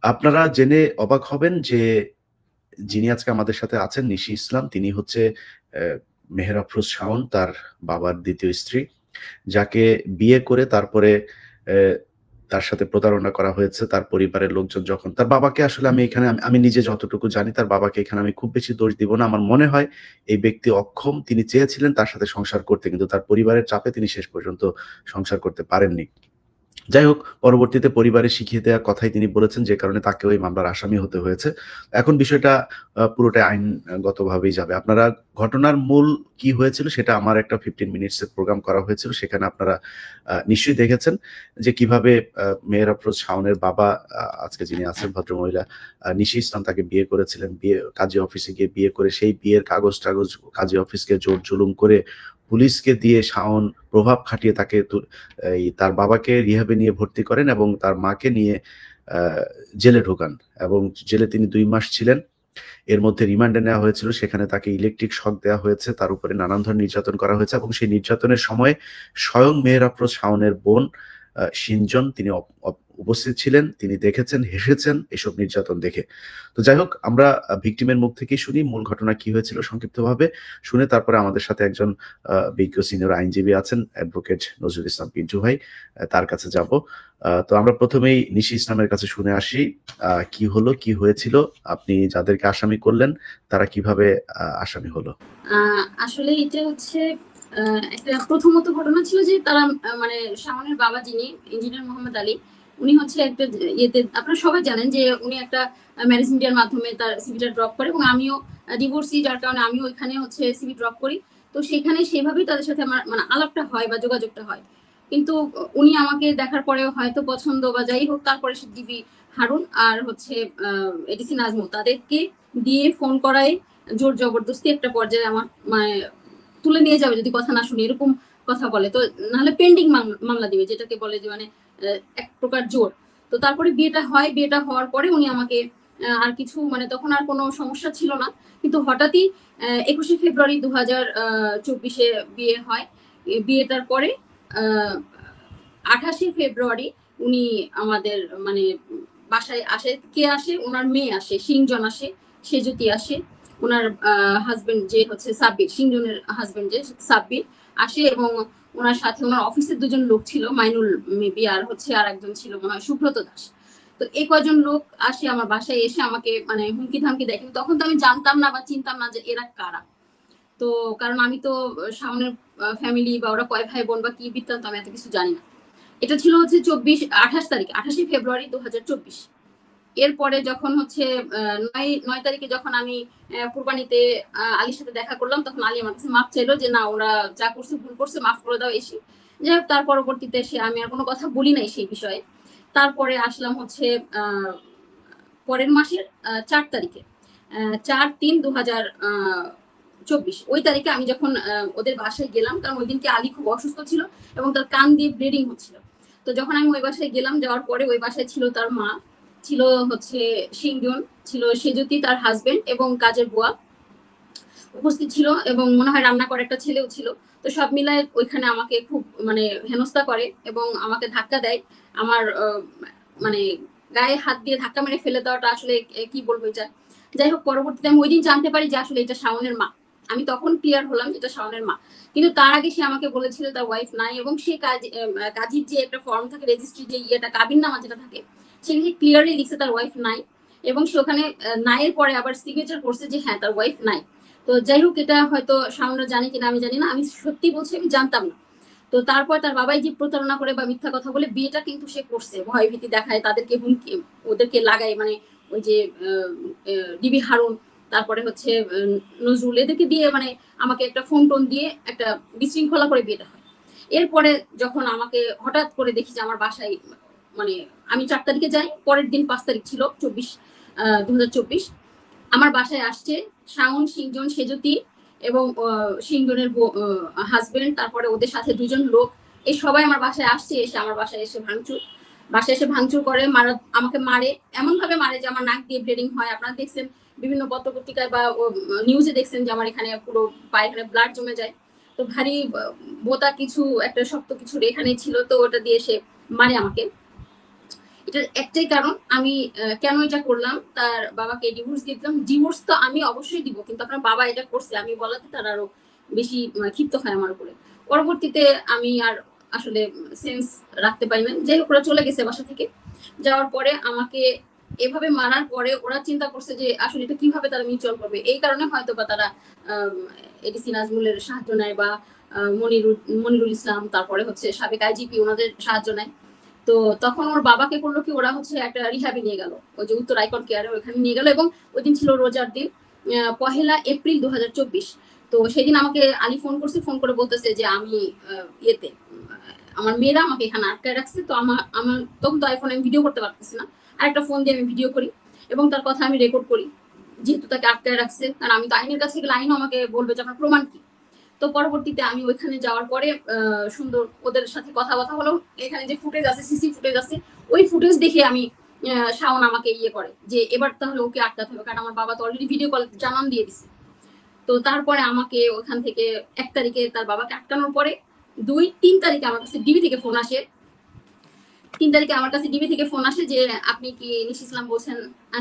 আপনারা জেনে অবাক হবেন যে যিনি আজকে আমাদের সাথে আছেন নিশি ইসলাম তিনি হচ্ছে মেহের আফরোজ শাওন তার বাবার ২য় স্ত্রী। যাকে বিয়ে করে তারপরে তার সাথে প্রতারণা করা হয়েছে। তার পরিবারের লোকজন যখন তার বাবাকে আসলে আমি নিজে যতটুকু জানি তার বাবাকে এখানে আমি খুব বেশি দোষ দিব না। আমার মনে হয় এই ব্যক্তি অক্ষম। তিনি চেয়েছিলেন তার সাথে সংসার করতে কিন্তু তার পরিবারের চাপে তিনি শেষ পর্যন্ত সংসার করতে পারেননি। যাই হোক, পরবর্তীতে পরিবারে শিখিয়ে দেওয়ার কথাই তিনি বলেছেন, যে কারণে তাকেও এই মামলার আসামি হতে হয়েছে। এখন বিষয়টা পুরোটাই আইনগতভাবেই যাবে। আপনারা ঘটনার মূল কি হয়েছিল সেটা আমার একটা 15 মিনিটস এর প্রোগ্রাম করা হয়েছিল। সেখানে আপনারা নিশ্চয়ই দেখেছেন যে কিভাবে মেহের আফরোজ শাওনের বাবা আজকে যিনি আছেন ভদ্রমহিলা নিশি ইসলাম তাকে বিয়ে করেছিলেন। কাজী অফিসে গিয়ে বিয়ে করে সেই বিয়ের কাগজ-টাগজ কাজী অফিসকে জোর-জুলুম করে পুলিশকে দিয়ে শাওন প্রভাব খাটিয়ে তাকে তার বাবাকে রিহ্যাবে নিয়ে ভর্তি করেন এবং তার মাকে নিয়ে আ জেলে ঢোকান এবং জেলে তিনি ২ মাস ছিলেন। এর মধ্যে রিমান্ডে নেওয়া হয়েছিল। সেখানে তাকে ইলেকট্রিক শক দেওয়া হয়েছে। তার উপরে নানান ধরনের নির্যাতন করা হয়েছে এবং সেই নির্যাতনের সময় স্বয়ং মেহের আফরোজ শাওনের বোন শিনজন তিনি উপস্থিত ছিলেন। তিনি দেখেছেন, হেসেছেন এসব নির্যাতন দেখে। তো যাই হোক, আমরা ভিকটিমের মুখ থেকেই শুনি মূল ঘটনা কি হয়েছিল সংক্ষিপ্তভাবে। শুনে তারপরে আমাদের সাথে একজন বিজ্ঞ সিনিয়র আইনজীবী আছেন, অ্যাডভোকেট নজরুল ইসলাম পিন্টু ভাই। তার কাছে যাব। তো আমরা ১ম এই নিশি ইসলামের কাছে শুনে আসি কি হলো, কি হয়েছিল? আপনি যাদেরকে আসামি করলেন তারা কিভাবে আসামি হলো? আসলে এটা হচ্ছে একটা প্রথমত ঘটনা ছিল যে তারা মানে শাওনের বাবা যিনি ইঞ্জিনিয়ার মোহাম্মদ আলী, উনি হচ্ছে একটা ইয়েতে আপনারা সবাই জানেন যে উনি একটা ম্যারেজ ইন্ডিয়ার মাধ্যমে তার সিভিটা ড্রপ করে এবং আমিও ডিভোর্সি, যার কারণে আমিও ওইখানে হচ্ছে সিভি ড্রপ করি। তো সেখানে সেভাবেই তাদের সাথে আমার মানে আলাপটা হয় বা যোগাযোগটা হয়। কিন্তু উনি আমাকে দেখার পরে হয়তো পছন্দ বা যাই হোক, তারপরে সে ডিবি হারুন আর হচ্ছে এডিসি নাজমুল তাদেরকে দিয়ে ফোন করায় জোর জবরদস্তি একটা পর্যায়ে আমার মানে তুলে নিয়ে যাবে যদি কথা না শুনি, এরকম কথা বলে। তো নাহলে পেন্ডিং মামলা দিবে, যেটাকে বলে যে মানে এক প্রকার জোর। তো তারপরে বিয়েটা হয়, বিয়েটা হওয়ার পরে উনি আমাকে আর কিছু মানে তখন আর কোনো সমস্যা ছিল না, কিন্তু হঠাৎই ২১শে ফেব্রুয়ারি ২০২৪ বিয়ে হয়। বিয়েটার পরে ২৮শে ফেব্রুয়ারি উনি আমাদের মানে বাসায় আসে। কে আসে? ওনার মেয়ে আসে, সিংজন আসে, সেজুতি আসে, ওনার হাজবেন্ড যে হচ্ছে সাব্বির, সিংজনের হাজবেন্ড যে সাব্বির আসে এবং ওনার সাথে ওনার অফিসের ২জন লোক ছিল, মাইনুল মেবি আর হচ্ছে আর একজন ছিল মনে হয় সুব্রত দাস। তো এই কয়জন লোক আসে আমার বাসায়, এসে আমাকে মানে হুমকি ধামকি দেয়। কিন্তু তখন তো আমি জানতাম না বা চিনতাম না যে এরা কারা। তো কারণ আমি তো সামনের ফ্যামিলি বা ওরা কয় ভাই বোন বা কি বৃত্তান্ত আমি এত কিছু জানি না। এটা ছিল হচ্ছে ২৮ ফেব্রুয়ারি ২০২৪। এরপরে যখন হচ্ছে ৯ তারিখে যখন আমি কুরবানিতে আলীর সাথে দেখা করলাম, তখন আলী আমার কাছে মাফ চাইলো যে না, ওরা যা করছে ভুল করছে, মাফ করে দাও এসে। যাই হোক, তার পরবর্তীতে সে আমি আর কোনো কথা বলি নাই সেই বিষয়ে। তারপরে আসলাম হচ্ছে পরের মাসের ৪ তারিখে, ৪/৩/২০২৪ ওই তারিখে আমি যখন ওদের বাসায় গেলাম, কারণ ওই দিনকে আলী খুব অসুস্থ ছিল এবং তার কান দিয়ে ব্লিডিং হচ্ছিল। তো যখন আমি ওই বাসায় গেলাম, যাওয়ার পরে ওই বাসায় ছিল তার মা, ছিল হচ্ছে সিংজন, ছিল সেজুতি তার হাজবেন্ড এবং কাজের বুয়া উপস্থিত ছিল এবং মনে হয় রান্না করা একটা ছেলেও ছিল। তো সব মিলায় ওইখানে আমাকে খুব মানে হেনস্থা করে এবং আমাকে ধাক্কা দেয়। আমার মানে গায়ে হাত দিয়ে ধাক্কা মেরে ফেলে দেওয়াটা আসলে কি বলবো এটা। যাই হোক, পরবর্তীতে আমি ওই দিন জানতে পারি যে আসলে এটা শাওনের মা। আমি তখন ক্লিয়ার হলাম যেটা শাওনের মা, কিন্তু তার আগে সে আমাকে বলেছিল তার ওয়াইফ নাই এবং সে কাজীর যে একটা ফর্ম থাকে, রেজিস্ট্রি যে ইয়েটা কাবিন নামা যেটা থাকে, সেখানে ক্লিয়ারলি লিখছে তার ওয়াইফ নাই এবং সে ওখানে নাইয়ের পরে আবার সিগনেচার করছে যে হ্যাঁ তার ওয়াইফ নাই। তো যাই হোক, এটা হয়তো শাওনরা জানে কিনা আমি জানি না, আমি সত্যি বলছি আমি জানতাম না। তো তারপর তার বাবাই যে প্রতারণা করে বা মিথ্যা কথা বলে বিয়েটা কিন্তু সে করছে, ভয় ভীতি দেখায়, তাদেরকে হুমকি ওদেরকে লাগায়, মানে ওই যে ডিবি হারুন, তারপরে হচ্ছে নজরুল, এদেরকে দিয়ে মানে আমাকে একটা ফোন টোন দিয়ে একটা বিশৃঙ্খলা করে বিয়েটা হয়। এরপরে যখন আমাকে হঠাৎ করে দেখি যে আমার বাসায় মানে আমি ৪ তারিখে যাই, পরের দিন ৫ তারিখ ছিল ২০২৪, আমার বাসায় আসছে শাওন, সিংজন, সেজুতি এবং সিংজনের হাজবেন্ড, তারপরে ওদের সাথে ২জন লোক, এই সবাই আমার বাসায় আসছে। এসে আমার বাসায় এসে ভাঙচুর করে, আমাকে মারে, এমন ভাবে মারে যে আমার নাক দিয়ে ব্লিডিং হয়। আপনারা দেখছেন বিভিন্ন পত্রপত্রিকায় বা নিউজে দেখছেন যে আমার এখানে পুরো পায়ে এখানে ব্লাড জমে যায়। তো ভারী বোতা কিছু একটা শক্ত কিছু এখানে ছিল, তো ওটা দিয়ে সে মারে আমাকে। এটার একটাই কারণ, আমি কেন এটা করলাম, তার বাবাকে ডিভোর্স দিয়ে দিলাম। ডিভোর্স তো আমি অবশ্যই দিব, কিন্তু আপনার বাবা এটা করছে আমি বলাতে তারা আরো বেশি ক্ষিপ্ত হয় আমার উপরে। পরবর্তীতে আমি আর আসলে সেন্স রাখতে পারি না, যাই হোক ওরা চলে গেছে বাসা থেকে। যাওয়ার পরে আমাকে এভাবে মারার পরে ওরা চিন্তা করছে যে আসলে এটা কিভাবে তারা মিউচুয়াল করবে, এই কারণে হয়তো বা তারা এডিসি নাজমুলের সাহায্য নেয় বা মনিরুল ইসলাম, তারপরে হচ্ছে সাবেক আইজিপি, ওনাদের সাহায্য নেয়। তো তখন ওর বাবাকে করলো কি, ওরা হচ্ছে একটা রিহাবে নিয়ে গেল, ওই যে উত্তর আইকন কেয়ারে, ওইখানে নিয়ে গেল। এবং ওই দিন ছিল রোজার দিন, 1 এপ্রিল 2024। তো সেদিন আমাকে আলী ফোন করছে, ফোন করে বলতেছে যে আমি ইয়েতে আমার মেয়েরা আমাকে এখানে আটকায় রাখছে। তো আমার তখন তো আইফোনে আমি ভিডিও করতে পারতেছি না, আরেকটা ফোন দিয়ে আমি ভিডিও করি এবং তার কথা আমি রেকর্ড করি, যেহেতু তাকে আটকায় রাখছে। কারণ আমি তো আইনের কাছে গেলে আইনও আমাকে বলবে যে আপনার প্রমাণ কি। তো পরবর্তীতে আমি ওইখানে যাওয়ার পরে সুন্দর ওদের সাথে কথা হলো। এখানে যে ফুটেজ আছে, সিসি ফুটেজ আছে, ওই ফুটেজ দেখে আমি শাওন আমাকে ইয়ে করে যে এবার তাহলে ওকে আটকাতে হবে, কারণ আমার বাবা তো অলরেডি ভিডিও কল জানান দিয়ে দিছে। তো তারপরে আমাকে ওখান থেকে 1 তারিখে তার বাবাকে আটকানোর পরে 2-3 তারিখে আমার কাছে ডিবি থেকে ফোন আসে। 3 তারিখে আমার কাছে ডিবি থেকে ফোন আসে যে আপনি কি নিশি ইসলাম বলছেন?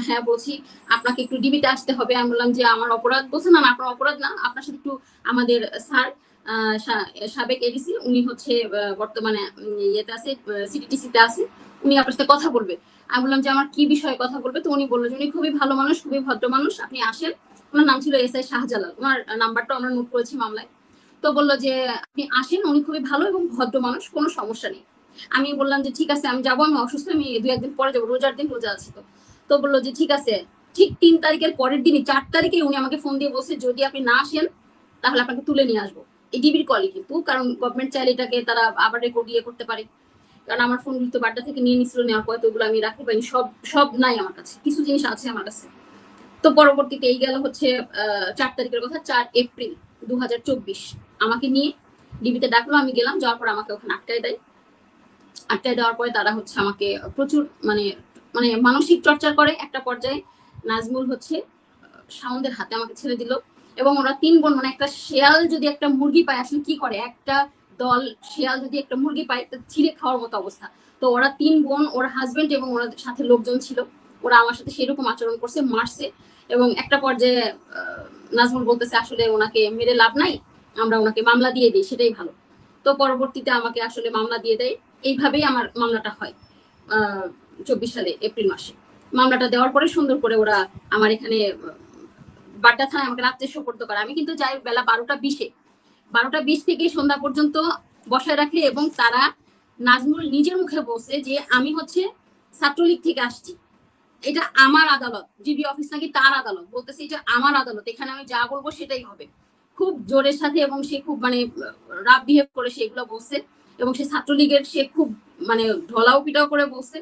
হ্যাঁ বলছি, আপনাকে একটু ডিবিতে আসতে হবে। আমি বললাম যে আমার অপরাধ। বলছেন না আপনার অপরাধ না, আপনার সাথে একটু আমাদের স্যার সাবেক এডিসি, উনি হচ্ছে বর্তমানে ইয়েতে আছে, সিটিটিসিতে আছে, উনি আপনার সাথে কথা বলবে। আমি বললাম যে আমার কি বিষয়ে কথা বলবে? তো উনি বললো যে উনি খুবই ভালো মানুষ, খুবই ভদ্র মানুষ, আপনি আসেন। ওনার নাম ছিল এসআই শাহজালাল, ওনার নাম্বারটা আমরা নোট করেছি মামলায়। তো বললো যে আপনি আসেন, উনি খুবই ভালো এবং ভদ্র মানুষ, কোনো সমস্যা নেই। আমি বললাম যে ঠিক আছে আমি যাবো, আমি অসুস্থ, আমি 2-1 দিন পরে যাবো, রোজার দিন, রোজা আছে। তো বললো যে ঠিক আছে। ঠিক 3 তারিখের পরের দিনই 4 তারিখে উনি আমাকে ফোন দিয়ে বলছে যদি আপনি না আসেন তাহলে আপনাকে তুলে নিয়ে আসবো। এই ডিবির কলই কিন্তু, কারণ গভর্নমেন্ট চাইলে এটাকে তারা আবার রেকর্ড দিয়ে করতে পারে। কারণ আমার ফোনগুলো তো বাড্ডা থেকে নিয়ে নিছিল, নেওয়ার পরে তো ওগুলো আমি রাখতে পারিনি, সব নাই আমার কাছে, কিছু জিনিস আছে আমার কাছে। তো পরবর্তীতে এই গেল হচ্ছে 4 তারিখের কথা, 4 এপ্রিল 2024 আমাকে নিয়ে ডিবিতে ডাকলো। আমি গেলাম, যাওয়ার পর আমাকে ওখানে আটকায় দেয়। আটকায় দেওয়ার পরে তারা হচ্ছে আমাকে প্রচুর মানে মানে মানসিক টর্চার করে। একটা পর্যায়ে নাজমুল হচ্ছে শাওনদের হাতে আমাকে ছেড়ে দিল। এবং ওরা 3 বোন, মানে একটা শেয়াল যদি একটা মুরগি পায়, আসলে কি করে একটা দল শেয়াল যদি একটা মুরগি পায় তো ছিঁড়ে খাওয়ার মতো অবস্থা। তো ওরা 3 বোন, ওর হাজবেন্ড এবং ওর সাথে লোকজন ছিল, ওরা আমার সাথে সেরকম আচরণ করছে, মারছে। এবং একটা পর্যায়ে নাজমুল বলতেছে আসলে ওনাকে মেরে লাভ নাই, আমরা ওনাকে মামলা দিয়ে দিই, সেটাই ভালো। তো পরবর্তীতে আমাকে আসলে মামলা দিয়ে দেয়। এইভাবেই আমার মামলাটা হয় 24 সালে এপ্রিল মাসে। মামলাটা দেওয়ার পরে সুন্দর করে ওরা আমার এখানে বাড্ডা থানায় আমাকে রাত্রে সোপর্দ করে। আমি কিন্তু যাই বেলা 12টা 20 থেকে সন্ধ্যা পর্যন্ত বসায় রাখে। এবং তারা, নাজমুল নিজের মুখে বলছে যে আমি হচ্ছে ছাত্রলীগ থেকে আসছি, এটা আমার আদালত, ডিবি অফিস নাকি তার আদালত, বলতেছে এটা আমার আদালত, এখানে আমি যা বলবো সেটাই হবে। খুব জোরের সাথে, এবং সে খুব মানে রাফ বিহেভ করে সেগুলো বলছে। এবং সে ছাত্রলীগের, সে খুব মানে ঢলাও পিটাও করে বলছে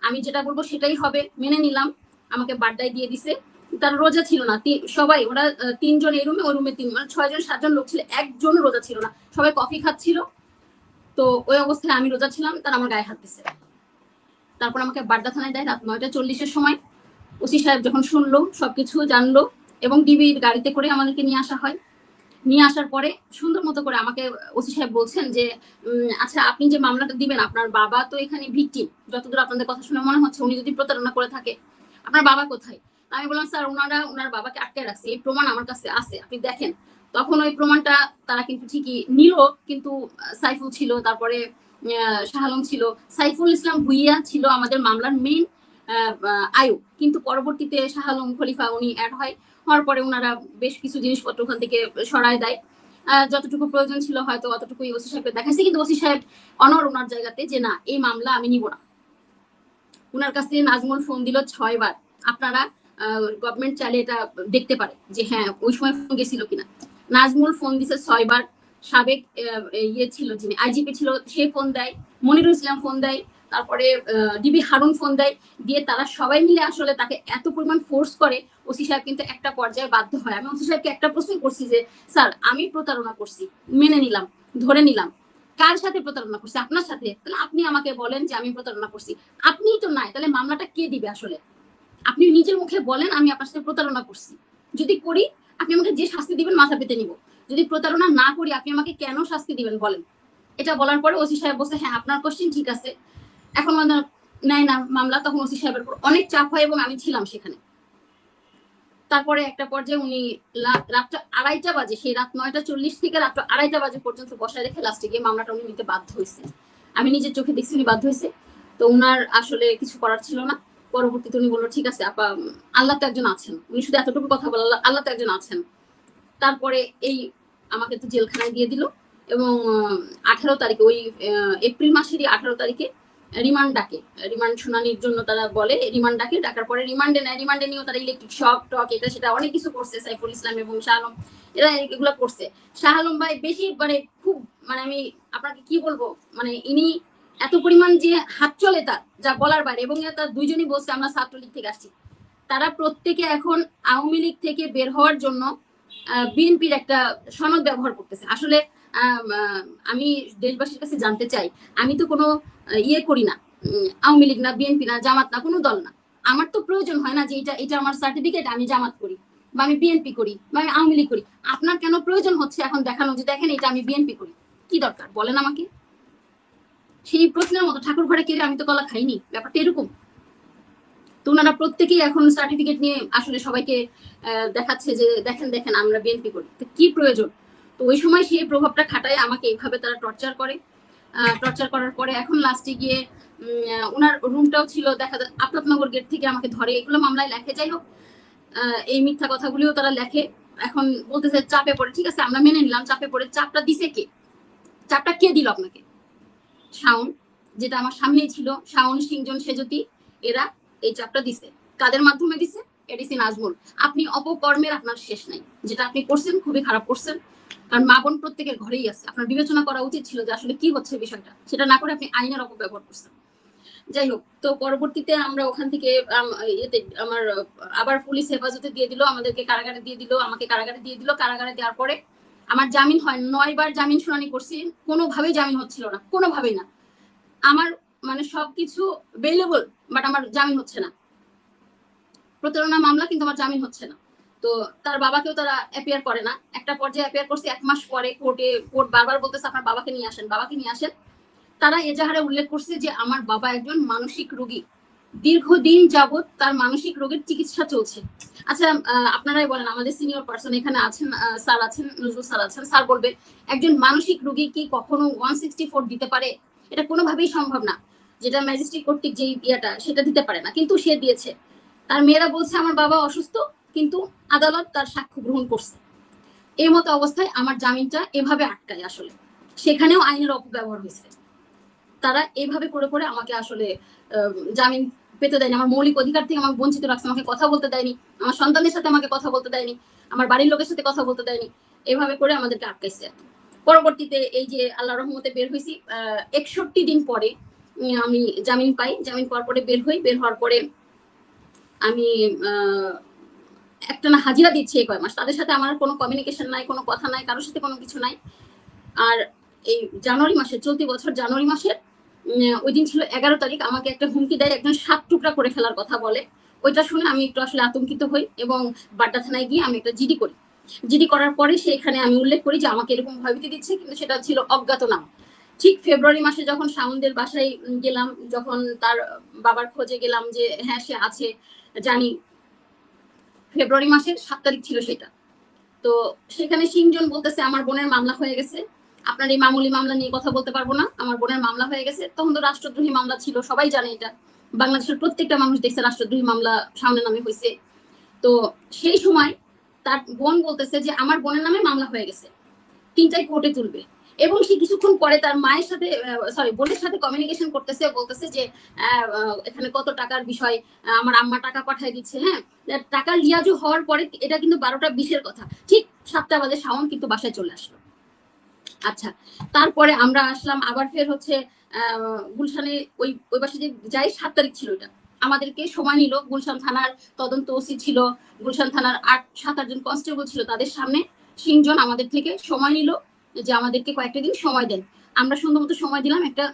আমি যেটা বলবো সেটাই হবে। মেনে নিলাম, আমাকে বাড্ডায় দিয়ে দিছে। তার রোজা ছিল না, সবাই ওরা 3 জন এই রুমে, ওই রুমে 3, মানে 6 জন 7 জন লোক ছিল, একজন রোজা ছিল না, সবাই কফি খাচ্ছিল। তো ওই অবস্থায় আমি রোজা ছিলাম, তারা আমার গায়ে হাত দিছে। তারপর আমাকে বাড্ডা থানায় দেয় রাত 9টা 40-এর সময়। ওসি সাহেব যখন শুনলো, সবকিছু জানলো, এবং ডিবির গাড়িতে করে আমাদেরকে নিয়ে আসা হয়। নিয়ে আসার পরে সুন্দর মতো করে আমাকে ওসি সাহেব বলছেন যে আচ্ছা আপনি যে মামলাটা দিবেন, আপনার বাবা তো এখানে ভিকটিম, যতদূর আপনাদের কথা শুনে মনে হচ্ছে, উনি যদি প্রতারণা করে থাকে, আপনার বাবা কোথায়? আমি বললাম স্যার ওনার বাবাকে আটকায় রাখছে, এই প্রমাণ আমার কাছে আছে, আপনি দেখেন। তখন ওই প্রমাণটা তারা কিন্তু ঠিকই নিল, কিন্তু সাইফুল ছিল, তারপরে শাহ আলম ছিল, সাইফুল ইসলাম ভুইয়া ছিল আমাদের মামলার মেইন আয়ু। কিন্তু পরবর্তীতে শাহ আলম খলিফা উনি অ্যাড হওয়ার পরে ওনারা বেশ কিছু জিনিসপত্র ওখান থেকে সরায় দেয়। যতটুকু প্রয়োজন ছিল হয়তো অতটুকুই ওসি সাহেবকে দেখাইছে, কিন্তু ওসি সাহেব অনর ওনার জায়গাতে যে না, এই মামলা আমি নিব না। ওনার কাছে নাজমুল ফোন দিল 6 বার। আপনারা গভর্নমেন্ট চাইলে এটা দেখতে পারে যে হ্যাঁ ওই সময় ফোন গেছিল কিনা। নাজমুল ফোন দিছে 6 বার। সাবেক ইয়ে ছিল, যিনি আইজিপি ছিল, সে ফোন দেয়, মনিরুল ইসলাম ফোন দেয়, তারপরে ডিবি হারুন ফোন দেয়, দিয়ে তারা সবাই মিলে আসলে তাকে এত পরিমাণ ফোর্স করে। ওসি সাহেব কিন্তু একটা পর্যায়ে বাধ্য হয়। আমি ওসি সাহেবকে একটা প্রশ্ন করছি যে স্যার আমি প্রতারণা করছি, মেনে নিলাম, ধরে নিলাম, কার সাথে প্রতারণা করছি? আপনার সাথে। তাহলে আপনি আমাকে বলেন যে আমি প্রতারণা করছি, আপনিই তো নাই, তাহলে মামলাটা কে দিবে? আসলে আপনি নিজের মুখে বলেন আমি আপনার সাথে প্রতারণা করছি, যদি করি আপনি আমাকে যে শাস্তি দিবেন মাথা পেতে নিব, যদি প্রতারণা না করি আপনি আমাকে কেন শাস্তি দিবেন বলেন। এটা বলার পরে ওসি সাহেব বলছে হ্যাঁ আপনার কোশ্চেন ঠিক আছে। এখন নেয় না মামলা, তখন ওসি সাহেবের উপর অনেক চাপ হয় এবং আমি ছিলাম সেখানে। তারপরে একটা পর্যায়ে উনি রাত 2:30 বাজে, সেই রাত 9:40 থেকে রাত 2:30 বাজে পর্যন্ত বসায় রেখে লাস্টে গিয়ে মামলাটা উনি নিতে বাধ্য হয়েছে। আমি নিজের চোখে দেখছি উনি বাধ্য হয়েছে। তো উনার আসলে কিছু করার ছিল না। পরবর্তীতে উনি বললো ঠিক আছে আপা, আল্লাহ তো একজন আছেন। উনি শুধু এতটুকু কথা বলল, আল্লাহ তো একজন আছেন। তারপরে এই আমাকে তো জেলখানায় দিয়ে দিল এবং 18 তারিখে, ওই এপ্রিল মাসেরই 18 তারিখে রিমান্ড ডাকে। রিমান্ড শুনানির জন্য তারা বলে, রিমান্ড ডাকে, ডাকার পরে রিমান্ডে নেয়। রিমান্ডে নিয়েও তারা ইলেকট্রিক শক টক এটা সেটা অনেক কিছু করছে। সাইফুল ইসলাম এবং শাহ আলম এরা এগুলো করছে। শাহ আলম ভাই বেশি মানে খুব মানে আমি আপনাকে কি বলবো, মানে ইনি এত পরিমাণ যে হাত চলে তার যা বলার বাইরে। এবং তার দুইজনই বলছে আমরা ছাত্রলীগ থেকে আসছি। তারা প্রত্যেকে এখন আওয়ামী লীগ থেকে বের হওয়ার জন্য বিএনপির একটা সনদ ব্যবহার করতেছে। আসলে আমি দেশবাসীর কাছে জানতে চাই, আমি তো কোনো ইয়ে করি না, আওয়ামী লীগ না, বিএনপি না, জামাত না, কোনো দল না। আমার তো প্রয়োজন হয় না যে এটা আমার সার্টিফিকেট, আমি জামাত করি বা আমি বিএনপি করি বা আমি আওয়ামী লীগ করি। আপনার কেন প্রয়োজন হচ্ছে এখন দেখানো যে দেখেন এটা আমি বিএনপি করি? কি দরকার বলেন আমাকে? সেই প্রশ্নের মতো ঠাকুর ঘরে কেড়ে আমি তো কলা খাইনি, ব্যাপারটা এরকম। তো ওনারা প্রত্যেকেই এখন সার্টিফিকেট নিয়ে আসলে সবাইকে দেখাচ্ছে যে দেখেন দেখেন আমরা বিএনপি করি। তো কি প্রয়োজন? তো ওই সময় সেই প্রভাবটা খাটায় আমাকে এইভাবে তারা টর্চার করে। টর্চার করার পরে এখন লাস্টে গিয়ে ওনার রুমটাও ছিল দেখা যায় আফলাকনগর গেট থেকে আমাকে ধরে, এগুলো মামলায় লেখে। যাই হোক, এই মিথ্যা কথাগুলিও তারা লেখে। এখন বলতেছে চাপে পড়ে, ঠিক আছে আমরা মেনে নিলাম চাপে পড়ে। চাপটা দিছে কে? চাপটা কে দিল আপনাকে? শাওন, যেটা আমার সামনেই ছিল, শাওন, সিংজন, সেজতি, এরা এই চাপটা দিছে। কাদের মাধ্যমে দিছে? এডিসি নাজমুল। আপনি অপকর্মের আপনার শেষ নাই। যেটা আপনি করছেন খুবই খারাপ করছেন, কারণ মা বোন প্রত্যেকের ঘরেই আছে। আপনার বিবেচনা করা উচিত ছিল যে আসলে কি হচ্ছে বিষয়টা, সেটা না করে আপনি আইনের অপব্যবহার করছেন। যাই হোক, তো পরবর্তীতে আমরা ওখান থেকে আমার আবার পুলিশ হেফাজতে দিয়ে দিল, আমাদেরকে কারাগারে দিয়ে দিল, আমাকে কারাগারে দিয়ে দিল। কারাগারে দেওয়ার পরে আমার জামিন হয়। 9 বার জামিন শুনানি করছি, কোনোভাবেই জামিন হচ্ছিল না, কোনোভাবেই না। আমার মানে সবকিছু বেলেবল, বাট আমার জামিন হচ্ছে না। প্রতারণা মামলা, কিন্তু আমার জামিন হচ্ছে না। তো তার বাবাকেও তারা অ্যাপিয়ার করে না। একটা পর্যায়ে অ্যাপিয়ার করছে 1 মাস পরে। কোর্ট বারবার বলতেছে আপনার বাবাকে নিয়ে আসেন, বাবাকে নিয়ে আসেন। তারা এজাহারে উল্লেখ করছে যে আমার বাবা একজন মানসিক রোগী, দীর্ঘদিন যাবৎ তার মানসিক রোগের চিকিৎসা চলছে। আচ্ছা, আপনারাই বলেন, আমাদের সিনিয়র পার্সন এখানে আছেন, স্যার আছেন, নজরুল স্যার আছেন, স্যার বলবে একজন মানসিক রোগী কি কখনো 164 দিতে পারে? এটা কোনোভাবেই সম্ভব না। যেটা ম্যাজিস্ট্রেট কর্তৃক যে ইয়েটা সেটা দিতে পারে না, কিন্তু সে দিয়েছে। তার মেয়েরা বলছে আমার বাবা অসুস্থ, কিন্তু আদালত তার সাক্ষ্য গ্রহণ করছে। এই মতো অবস্থায় আমার জামিনটা এভাবে আটকায়। আসলে সেখানেও আইনের অপব্যবহার হয়েছে। তারা এইভাবে করে করে আমাকে আসলে জামিন পেতে দেয়নি। আমার মৌলিক অধিকার থেকে আমাকে বঞ্চিত রাখছে। আমাকে কথা বলতে দেয়নি, আমার সন্তানের সাথে আমাকে কথা বলতে দেয়নি, আমার বাড়ির লোকের সাথে কথা বলতে দেয়নি। এভাবে করে আমাদেরকে আটকাইছে। পরবর্তীতে এই যে আল্লাহ রহমতে বের হয়েছি 61 দিন পরে আমি জামিন পাই। জামিন পাওয়ার পরে বের হই। বের হওয়ার পরে আমি একটা না হাজিরা দিচ্ছি এই কয় মাস। তাদের সাথে আমার কোনো কমিউনিকেশন নাই, কোনো কথা নাই, কারোর সাথে কোনো কিছু নাই। আর এই জানুয়ারি মাসে, চলতি বছর জানুয়ারি মাসের ওই দিন ছিল 11 তারিখ, আমাকে একটা হুমকি দেয়, একজন 7 টুকরা করে ফেলার কথা বলে। ওইটা শুনে আমি একটু আসলে আতঙ্কিত হই এবং বাড্ডা থানায় গিয়ে আমি একটা জিডি করি। জিডি করার পরে সেখানে আমি উল্লেখ করি যে আমাকে এরকম ভয়ভীতি দিচ্ছে, কিন্তু সেটা ছিল অজ্ঞাতনাম। ঠিক ফেব্রুয়ারি মাসে যখন শাওনদের বাসায় গেলাম, যখন তার বাবার খোঁজে গেলাম যে হ্যাঁ সে আছে, জানি ফেব্রুয়ারি মাসের 7 তারিখ ছিল সেটা। তো সেখানে সিংজন বলতেছে আমার বোনের মামলা হয়ে গেছে, আপনার এই মামুলি মামলা নিয়ে কথা বলতে পারবো না, আমার বোনের মামলা হয়ে গেছে। তখন তো রাষ্ট্রদ্রোহী মামলা ছিল, সবাই জানে এটা, বাংলাদেশের প্রত্যেকটা মানুষ দেখছে রাষ্ট্রদ্রোহী মামলা শাওনের নামে হয়েছে। তো সেই সময় তার বোন বলতেছে যে আমার বোনের নামে মামলা হয়ে গেছে, 3টাই কোর্টে তুলবে। এবং সে কিছুক্ষণ পরে তার মায়ের সাথে বোনের সাথে কমিউনিকেশন করতেছে, বলতেছে যে এখানে কত টাকার বিষয়, আমার আম্মা টাকা পাঠায় দিচ্ছে। হ্যাঁ, টাকা লিয়াজু হওয়ার পরে, এটা কিন্তু 12টা 20-এর কথা, ঠিক 7টা বাজে শাওন কিন্তু বাসায় চলে আসলো। আচ্ছা, তারপরে আমরা আসলাম আবার ফের হচ্ছে গুলশানে, ওই বাসে যে যাই 7 তারিখ ছিল এটা। আমাদেরকে সময় নিল, গুলশান থানার তদন্ত ওসি ছিল, গুলশান থানার 7-8 জন কনস্টেবল ছিল, তাদের সামনে সিংজন আমাদের থেকে সময় নিল যে আমাদেরকে কয়েকটা দিন সময় দেন। আমরা সুন্দর মতো সময় দিলাম, একটা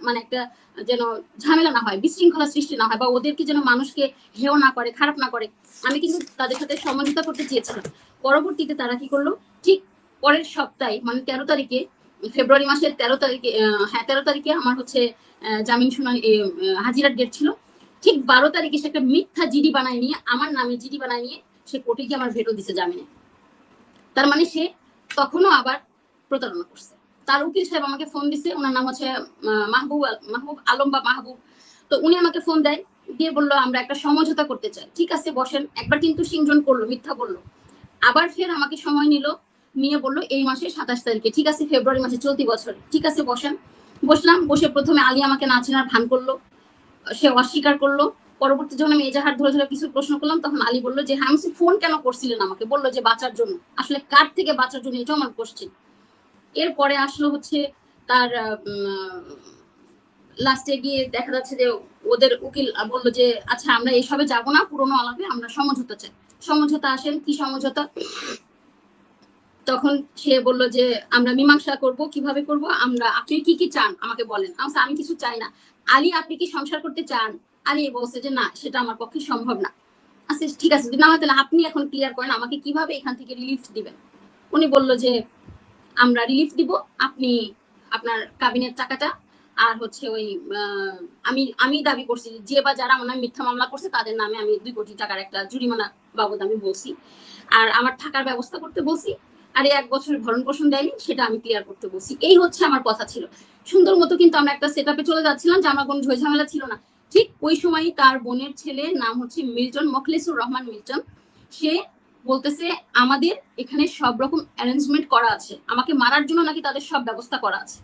যেন ঝামেলা না হয়, বিশৃঙ্খলা সৃষ্টি না হয়, বা ওদেরকে যেন মানুষকে হেয় না করে, খারাপ না করে। আমি কিন্তু তাদের সাথে সহযোগিতা করতে চেয়েছিলাম। পরবর্তীতে তারা কি করলো, ঠিক পরের সপ্তাহে মানে 13 তারিখে, ফেব্রুয়ারি মাসের 13 তারিখে, হ্যাঁ 13 তারিখে আমার হচ্ছে জামিন শুনানি হাজিরার ডেট ছিল। ঠিক 12 তারিখে সে একটা মিথ্যা জিডি বানায় নিয়ে, আমার নামে জিডি বানায় নিয়ে সে কোর্টে গিয়ে আমার ভেটো দিছে জামিনে। তার মানে সে তখনও আবার প্রতারণা করছে। তার উকিল সাহেব আমাকে ফোন দিছে, ওনার নাম হচ্ছে মাহবুব আলম বা মাহবুব। তো উনি আমাকে ফোন দেয়, দিয়ে বললো আমরা একটা সমঝোতা করতে চাই। ঠিক আছে বসেন। একবার কিন্তু সিংজন করলো, মিথ্যা বললো। আবার ফের আমাকে সময় নিল, নিয়ে বললো এই মাসে 27 তারিখে। ঠিক আছে, ফেব্রুয়ারি মাসে, চলতি বছর। ঠিক আছে বসেন। বসলাম। বসে প্রথমে আলী আমাকে না চেনার ভান করলো, সে অস্বীকার করলো। পরবর্তী যখন আমি এজাহার ধরে ধরে কিছু প্রশ্ন করলাম, তখন আলী বললো যে হ্যাঁ, ফোন কেন করছিলেন আমাকে? বললো যে বাঁচার জন্য। আসলে কার থেকে বাঁচার জন্য, এটাও আমার কোশ্চেন। এরপরে আসলো হচ্ছে তার লাস্টে গিয়ে দেখা যাচ্ছে যে ওদের উকিল বললো যে আচ্ছা আমরা এইসবে যাবো না, পুরোনো আলাপে আমরা সমঝোতা চাই। সমঝোতা আসেন, কি সমঝোতা? তখন সে বললো যে আমরা মীমাংসা করব, কিভাবে করব, আমরা, আপনি কি কি চান আমাকে বলেন। আমি কিছু চাই না। আলী আপনি কি সংসার করতে চান? আলী বলছে যে না, সেটা আমার পক্ষে সম্ভব না। আচ্ছা ঠিক আছে, যদি না হয় তাহলে আপনি এখন ক্লিয়ার করেন আমাকে কিভাবে এখান থেকে রিলিফ দিবেন। উনি বললো যে আমরা রিলিফ দিব, আপনি আপনার কাবিনের টাকাটা আর হচ্ছে ওই আমি দাবি করছি যে বা যারা আমার নামে মিথ্যা মামলা করছে তাদের নামে আমি 2 কোটি টাকার একটা জরিমানা বাবদ আমি বলছি, আর আমার থাকার ব্যবস্থা করতে বলছি, আর 1 বছরের ভরণ পোষণ দেয়নি সেটা আমি ক্লিয়ার করতে বলছি। এই হচ্ছে আমার কথা ছিল। সুন্দর মতো কিন্তু আমরা একটা সেটআপে চলে যাচ্ছিলাম, যে আমার কোনো ঝামেলা ছিল না। ঠিক ওই সময়ই তার বোনের ছেলে, নাম হচ্ছে মিল্টন, মখলেসুর রহমান মিল্টন, সে বলতেছে আমাদের এখানে সব রকম অ্যারেঞ্জমেন্ট করা আছে, আমাকে মারার জন্য নাকি তাদের সব ব্যবস্থা করা আছে।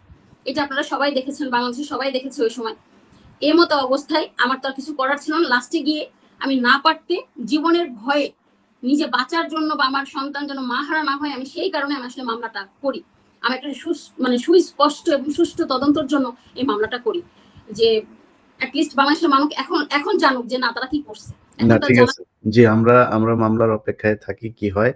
এটা আপনারা সবাই দেখেছেন, বাংলাদেশে সবাই দেখেছে ওই সময়। এই মতো অবস্থায় আমার তো আর কিছু করার ছিল না। লাস্টে গিয়ে আমি না পারতে, জীবনের ভয়ে, নিজে বাঁচার জন্য বা আমার সন্তান যেন মাহারা না হয়, আমি সেই কারণে আমি আসলে মামলাটা করি। আমি একটা সুস্পষ্ট এবং সুষ্ঠু তদন্তের জন্য এই মামলাটা করি, যে অ্যাটলিস্ট বাংলাদেশের মানুষ এখন জানুক যে না তারা কি করছে। না ঠিক আছে। জি, আমরা মামলার অপেক্ষায় থাকি কি হয়।